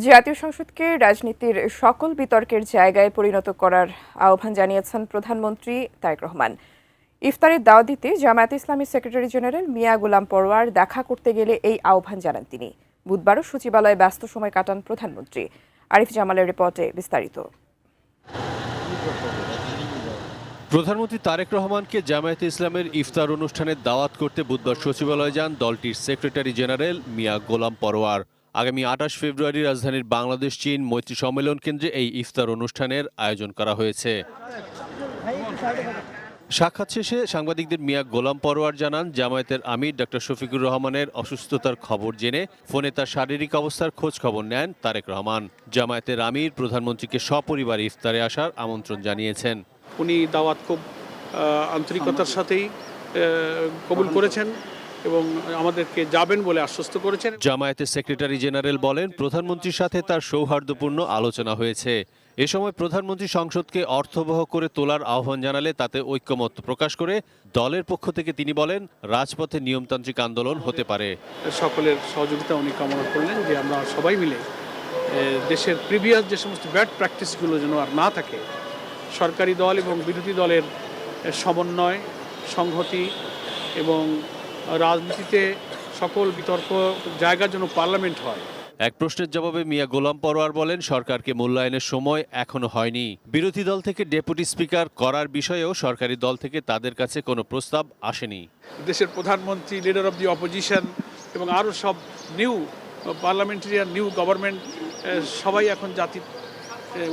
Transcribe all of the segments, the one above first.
জাতীয় সংসদকে রাজনীতির সকল বিতর্কের জায়গায় পরিণত করার আহ্বান জানিয়েছেন প্রধানমন্ত্রী তারেক রহমান। ইফতারের দাওয়াত দিতে জামায়াতে ইসলামীর সেক্রেটারি জেনারেল মিয়া গোলাম পরোয়ার দেখা করতে গেলে এই আহ্বান জানান তিনি। বুধবারও সচিবালয়ে ব্যস্ত সময় কাটান প্রধানমন্ত্রী। আরিফ জামালের রিপোর্টে বিস্তারিত। প্রধানমন্ত্রী তারেক রহমানকে জামায়াতে ইসলামের ইফতার অনুষ্ঠানে দাওয়াত করতে বুধবার সচিবালয়ে যান দলটির সেক্রেটারি জেনারেল মিয়া গোলাম পরোয়ার। আগামী ২৮ ফেব্রুয়ারি রাজধানীর বাংলাদেশ চীন মৈত্রী সম্মেলন কেন্দ্রে এই ইফতার অনুষ্ঠানের আয়োজন করা হয়েছে। সাক্ষাৎ শেষে সাংবাদিকদের মিয়া গোলাম পরোয়ার জানান, জামায়াতের আমির ডক্টর শফিকুর রহমানের অসুস্থতার খবর জেনে ফোনে তার শারীরিক অবস্থার খোঁজ খবর নেন তারেক রহমান। জামায়াতের আমির প্রধানমন্ত্রীকে সপরিবারে ইফতারে আসার আমন্ত্রণ জানিয়েছেন। উনি দাওয়াত খুব আন্তরিকতার সাথেই কবুল করেছেন এবং আমাদেরকে যাবেন বলে আশ্বস্ত করেছেন। জামায়াতের সেক্রেটারি জেনারেল বলেন, প্রধানমন্ত্রীর সাথে তার সৌহার্দ্যপূর্ণ আলোচনা হয়েছে। এ সময় প্রধানমন্ত্রী সংসদকে অর্থবহ করে তোলার আহ্বান জানালে তাতে ঐক্যমত প্রকাশ করে দলের পক্ষ থেকে তিনি বলেন, রাজপথে নিয়মতান্ত্রিক আন্দোলন হতে পারে। সকলের সহযোগিতা উনি কামনা করলেন যে আমরা সবাই মিলে দেশের প্রিভিয়াস যে সমস্ত ব্যাড প্র্যাকটিসগুলো যেন আর না থাকে, সরকারি দল এবং বিরোধী দলের সমন্বয়, সংহতি এবং রাজনীতিতে সকল বিতর্ক জায়গার জন্য পার্লামেন্ট হয়। এক প্রশ্নের জবাবে মিয়া গোলাম পরোয়ার বলেন, সরকারকে মূল্যায়নের সময় এখনো হয়নি। বিরোধী দল থেকে ডেপুটি স্পিকার করার বিষয়েও সরকারি দল থেকে তাদের কাছে কোনো প্রস্তাব আসেনি। দেশের প্রধানমন্ত্রী, লিডার অব দি অপোজিশন এবং আরও সব নিউ পার্লামেন্টারিয়ান, নিউ গভর্নমেন্ট সবাই এখন জাতি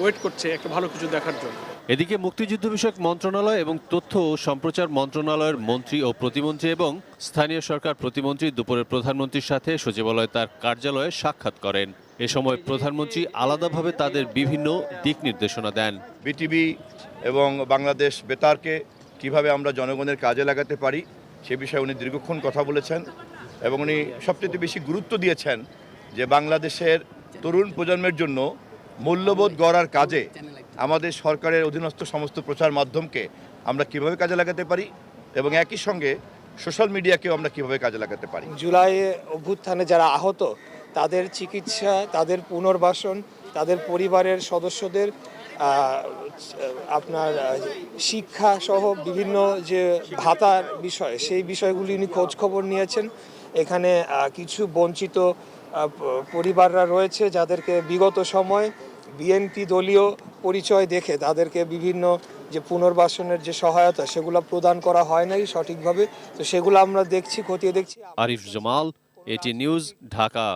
ওয়েট করছে একটা ভালো কিছু দেখার জন্য। এদিকে মুক্তিযুদ্ধ বিষয়ক মন্ত্রণালয় এবং তথ্য ও সম্প্রচার মন্ত্রণালয়ের মন্ত্রী ও প্রতিমন্ত্রী এবং স্থানীয় সরকার প্রতিমন্ত্রী দুপুরে প্রধানমন্ত্রীর সাথে সচিবালয়ে তার কার্যালয়ে সাক্ষাৎ করেন। এ সময় প্রধানমন্ত্রী আলাদাভাবে তাদের বিভিন্ন দিক নির্দেশনা দেন। বিটিভি এবং বাংলাদেশ বেতারকে কিভাবে আমরা জনগণের কাজে লাগাতে পারি সে বিষয়ে উনি দীর্ঘক্ষণ কথা বলেছেন এবং উনি সবচেয়ে বেশি গুরুত্ব দিয়েছেন যে বাংলাদেশের তরুণ প্রজন্মের জন্য মূল্যবোধ গড়ার কাজে আমাদের সরকারের অধীনস্থ সমস্ত প্রচার মাধ্যমকে আমরা কিভাবে কাজে লাগাতে পারি এবং একই সঙ্গে সোশ্যাল মিডিয়াকেও আমরা কিভাবে কাজে লাগাতে পারি। জুলাই অভ্যুত্থানে যারা আহত তাদের চিকিৎসা, তাদের পুনর্বাসন, তাদের পরিবারের সদস্যদের আপনার শিক্ষা সহ বিভিন্ন যে ভাতার বিষয়, সেই বিষয়গুলি উনি খোঁজখবর নিয়েছেন। এখানে কিছু বঞ্চিত পরিবাররা রয়েছে যাদেরকে বিগত সময় বিএনপি দলীয় পরিচয় দেখে তাদেরকে বিভিন্ন যে পুনর্বাসনের যে সহায়তা সেগুলো প্রদান করা হয় নাই সঠিকভাবে, তো সেগুলো আমরা দেখছি, খতিয়ে দেখছি। আরিফ জামাল, এটি নিউজ, ঢাকা।